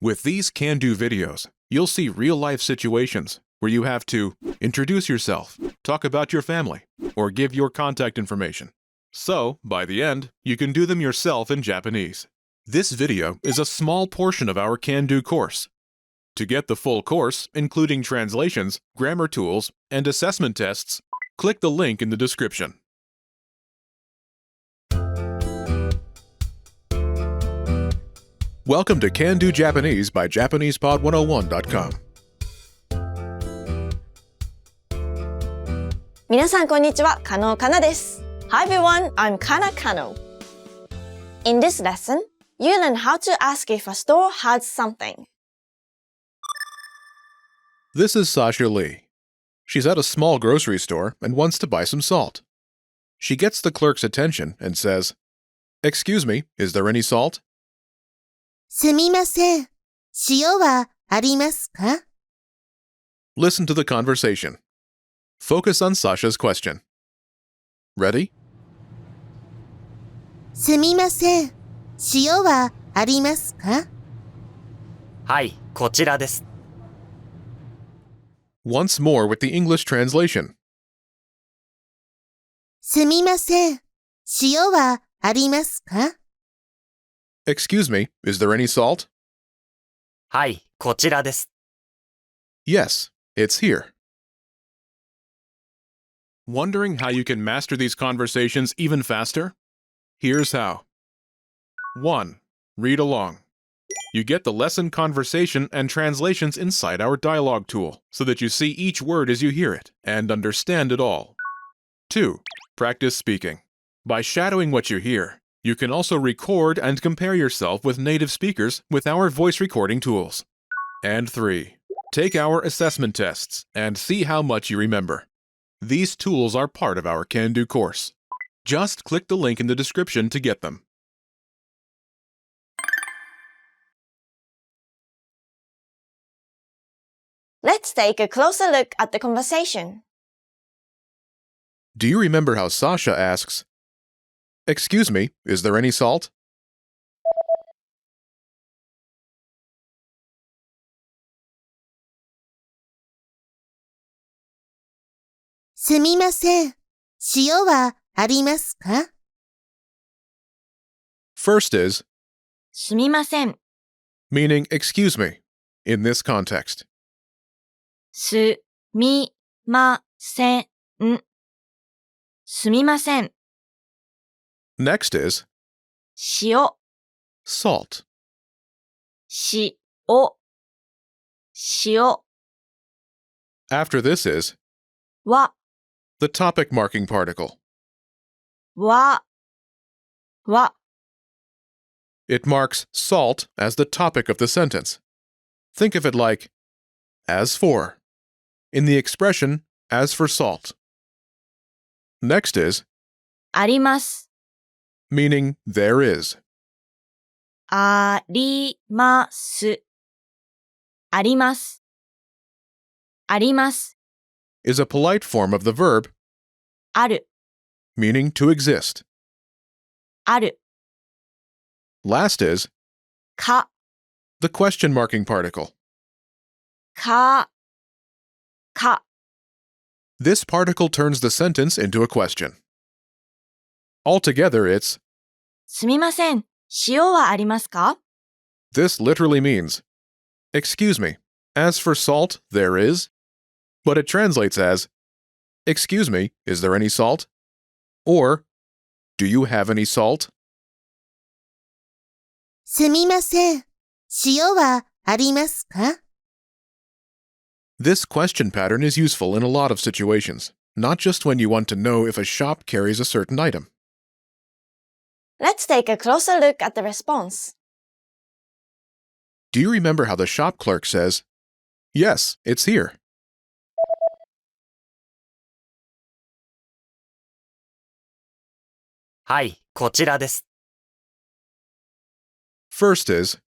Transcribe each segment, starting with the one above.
With these can-do videos, you'll see real-life situations where you have to introduce yourself, talk about your family, or give your contact information. So, by the end, you can do them yourself in Japanese. This video is a small portion of our can-do course. To get the full course, including translations, grammar tools, and assessment tests, click the link in the description. Welcome to Can Do Japanese by JapanesePod101.com. 皆さんこんにちは、Kano Kana です。Hi everyone, I'm Kano. In this lesson, you learn how to ask if a store has something. This is Sasha Lee. She's at a small grocery store and wants to buy some salt. She gets the clerk's attention and says, "Excuse me, is there any salt?" すみません。塩はありますか? Listen to the conversation. Focus on Sasha's question. Ready? すみません。塩はありますか? はい、こちらです。Once more with the English translation. すみません。塩はありますか? Excuse me, is there any salt? はい、こちらです。Yes, it's here. Wondering how you can master these conversations even faster? Here's how. 1. Read along. You get the lesson conversation and translations inside our dialogue tool so that you see each word as you hear it and understand it all. 2. Practice speaking. By shadowing what you hear, you can also record and compare yourself with native speakers with our voice recording tools. And 3. Take our assessment tests and see how much you remember. These tools are part of our Can-Do course. Just click the link in the description to get them. Let's take a closer look at the conversation. Do you remember how Sasha asks, "Excuse me, is there any salt?" すみません。塩はありますか? First is, すみません。 meaning excuse me, in this context. すみません。すみません。 Next is, 塩、 salt. 塩、塩 After this is, は、 the topic marking particle. は。 It marks salt as the topic of the sentence. Think of it like, as for, in the expression, as for salt. Next is, あります。 meaning there is. あります。あります。あります。 is a polite form of the verb, ある。 meaning to exist. ある。 Last is, か。 the question marking particle. か。 This particle turns the sentence into a question. Altogether, it's, すみません。塩はありますか? this literally means, excuse me, as for salt, there is, but it translates as, excuse me, is there any salt? Or, do you have any salt? すみません。塩はありますか? This question pattern is useful in a lot of situations, not just when you want to know if a shop carries a certain item. Let's take a closer look at the response. Do you remember how the shop clerk says, "Yes, it's here"? はい、こちらです。First is,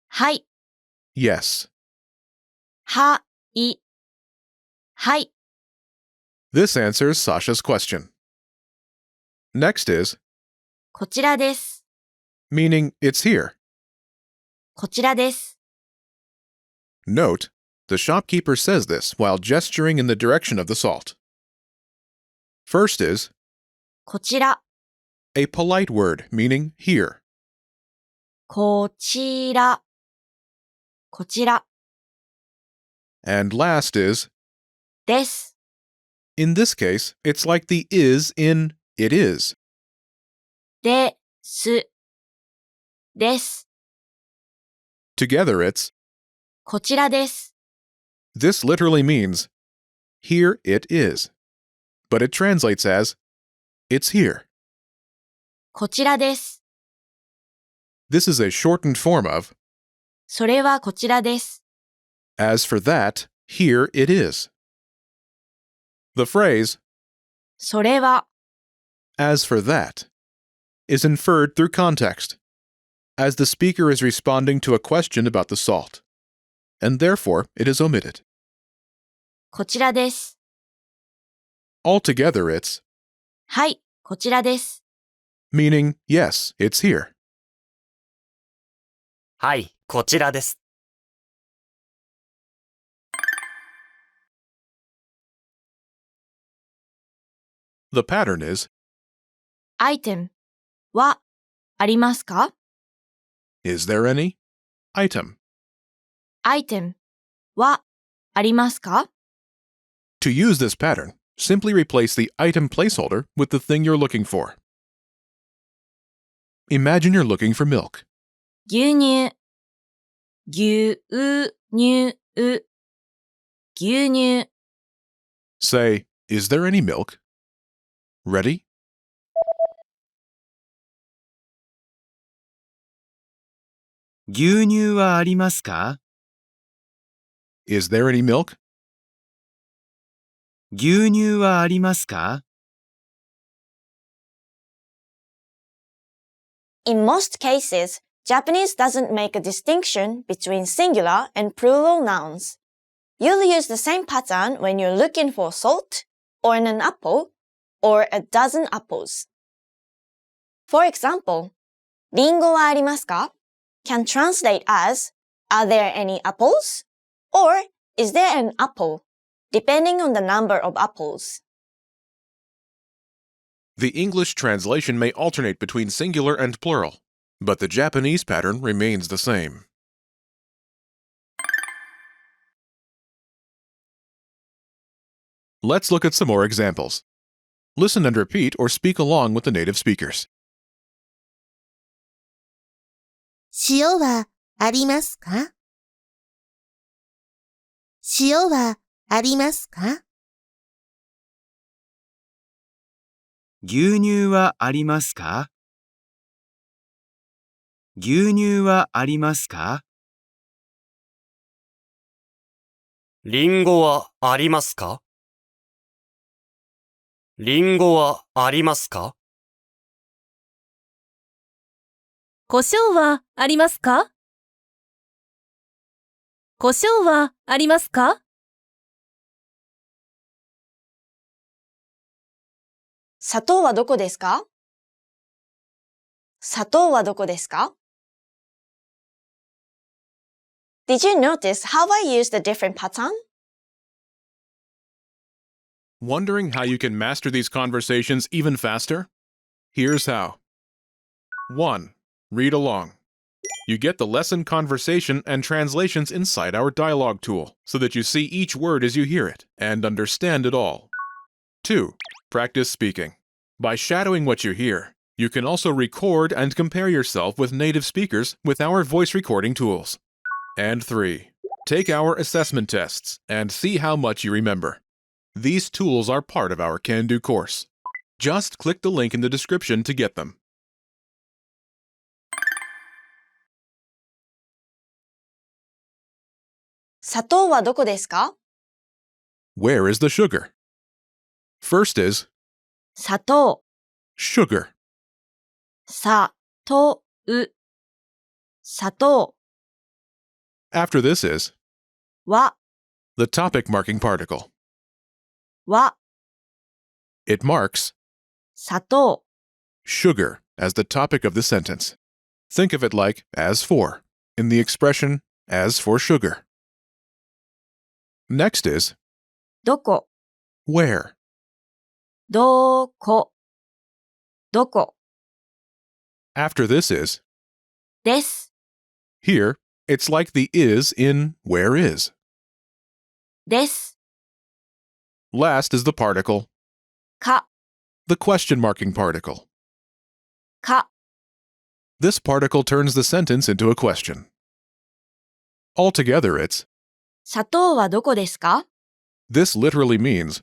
はい。 yes. はい。はい。 This answers Sasha's question. Next is, こちらです。 meaning it's here. こちらです。Note, the shopkeeper says this while gesturing in the direction of the salt. First is こちら、 a polite word meaning here. こちら、こちら And last is, です。 in this case, it's like the is in it is. です。です。 Together it's, こちらです。 this literally means, here it is. But it translates as, it's here. こちらです。 This is a shortened form of, それはこちらです。 as for that, here it is. The phrase, それは、 as for that, is inferred through context, as the speaker is responding to a question about the salt, and therefore it is omitted. こちらです。 Altogether it's, はい、こちらです。 meaning, yes, it's here. はい、こちらです。 The pattern is, アイテムはありますか？ is there any? Item. アイテムはありますか？ To use this pattern, simply replace the item placeholder with the thing you're looking for. Imagine you're looking for milk. 牛乳、牛乳、牛乳、 Say, is there any milk? Ready? 牛乳はありますか？ Is there any milk? 牛乳はありますか？ In most cases, Japanese doesn't make a distinction between singular and plural nouns. You'll use the same pattern when you're looking for salt, or an apple, or a dozen apples. For example, リンゴはありますか can translate as, are there any apples? Or, is there an apple? Depending on the number of apples. The English translation may alternate between singular and plural, but the Japanese pattern remains the same. Let's look at some more examples. Listen and repeat or speak along with the native speakers. 塩はありますか？塩はありますか？牛乳はありますか？牛乳はありますか？リンゴはありますか？リンゴはありますか？胡椒はありますか？胡椒はありますか？砂糖はどこですか？砂糖はどこですか？ Did you notice how I used a different pattern? Wondering how you can master these conversations even faster? Here's how. 1. Read along. You get the lesson conversation and translations inside our dialogue tool, so that you see each word as you hear it and understand it all. 2. Practice speaking. By shadowing what you hear, you can also record and compare yourself with native speakers with our voice recording tools. And 3. Take our assessment tests and see how much you remember. These tools are part of our Can-Do course. Just click the link in the description to get them. 砂糖はどこですか？ Where is the sugar? First is 砂糖、 sugar. 砂糖、砂糖 After this is は、 the topic marking particle. は、 It marks 砂糖 sugar as the topic of the sentence. Think of it like as for, in the expression as for sugar. Next is どこ、 where. どこ、どこ After this is です、 here. It's like the is in where is. です、 Last is the particle, か、 the question marking particle. か This particle turns the sentence into a question. Altogether, it's 砂糖はどこですか this literally means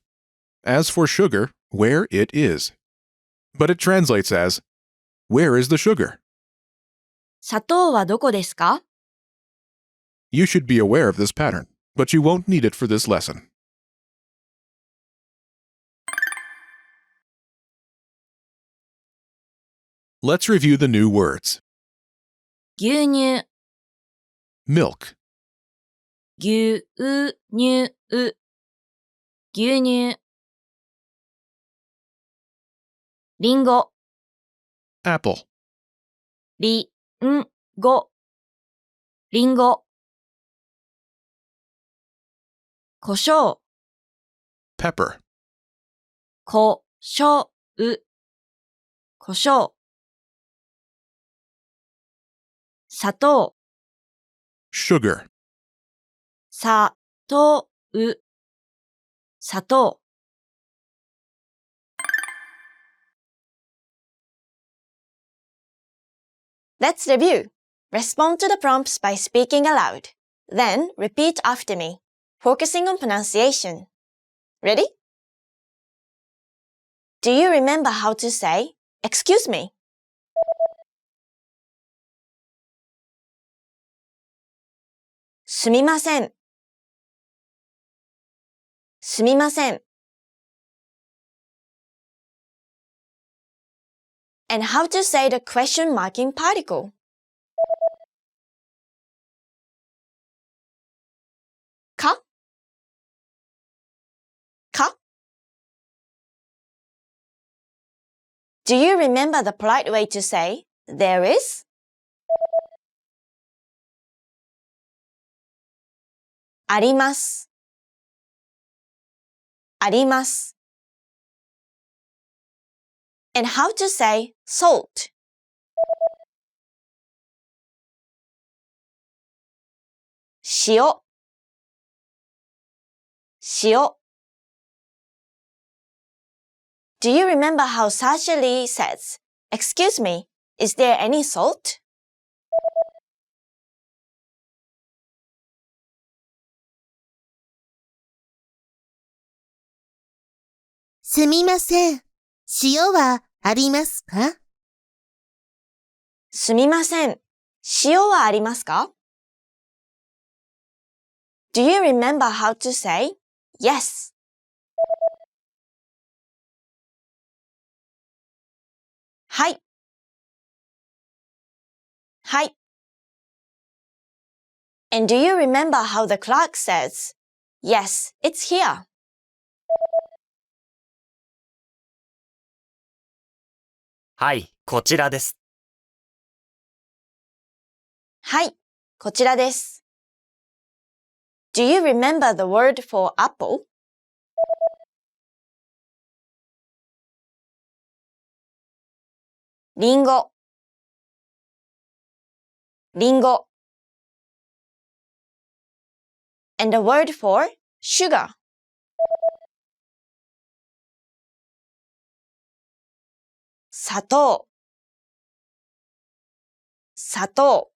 as for sugar, where it is. But it translates as where is the sugar? 砂糖はどこですか You should be aware of this pattern, but you won't need it for this lesson. Let's review the new words. 牛乳、 Milk, 牛乳、牛乳。りんご、 apple, りんご、りんご。胡椒、 pepper, こしょう、胡椒。砂糖、 sugar, さとう、砂糖。Let's review. Respond to the prompts by speaking aloud. Then repeat after me, focusing on pronunciation. Ready? Do you remember how to say, "Excuse me"? すみません。すみません。And how to say the question marking particle. か、か Do you remember the polite way to say, "There is"? あります。あります。And how to say salt. 塩。塩。Do you remember how Sasha Lee says, "Excuse me, is there any salt?" すみません。塩はありますかすみません。塩はありますか Do you remember how to say yes? はい。はい。And do you remember how the clerk says, "Yes, it's here"? はい、こちらです。はい、こちらです。Do you remember the word for apple? りんご。りんご。And the word for sugar. 砂糖。砂糖。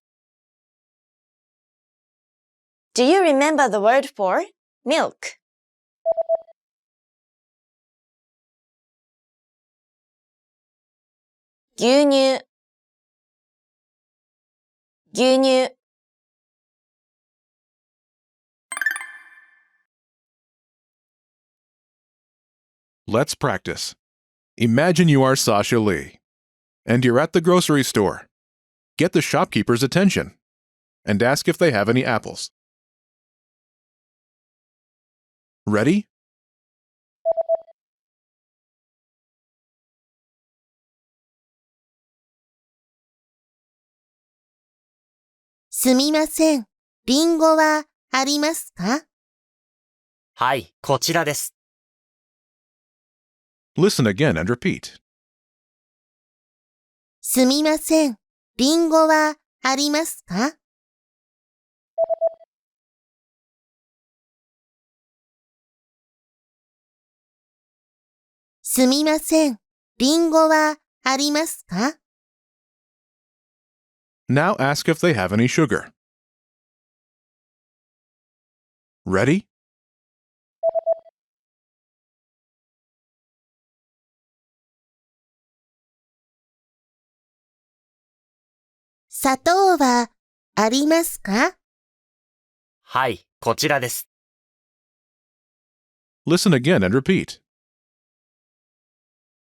Do you remember the word for milk? 牛乳。牛乳。Let's practice. Imagine you are Sasha Lee, and you're at the grocery store. Get the shopkeeper's attention and ask if they have any apples. Ready? すみません。りんごはありますかはい、こちらです。 Listen again and repeat. すみません。リンゴはありますか？すみません。リンゴはありますか？ Now ask if they have any sugar. Ready? 砂糖はありますか？はい、こちらです。 Listen again and repeat.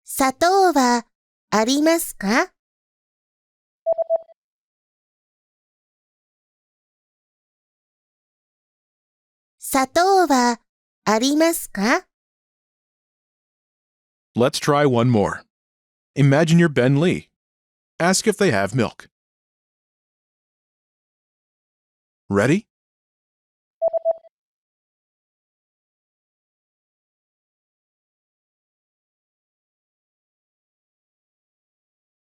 砂糖はありますか？砂糖はありますか？ Let's try one more. Imagine you're Ben Lee. Ask if they have milk. Ready?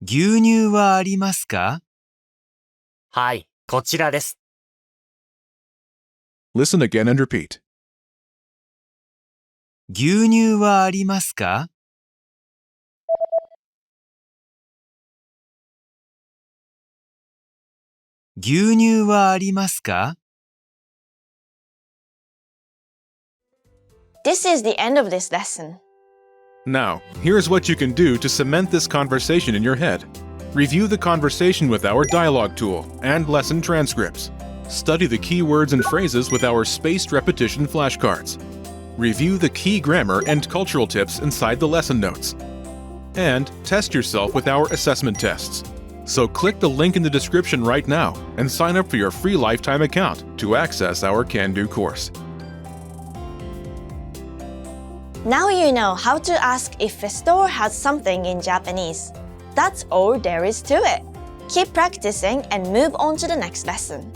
牛乳はありますか？はい、こちらです。 Listen again and repeat. 牛乳はありますか？牛乳はありますか？ This is the end of this lesson. Now, here's what you can do to cement this conversation in your head. Review the conversation with our dialogue tool and lesson transcripts. Study the key words and phrases with our spaced repetition flashcards. Review the key grammar and cultural tips inside the lesson notes. And test yourself with our assessment tests. So click the link in the description right now and sign up for your free lifetime account to access our Can-Do course. Now you know how to ask if a store has something in Japanese. That's all there is to it. Keep practicing and move on to the next lesson.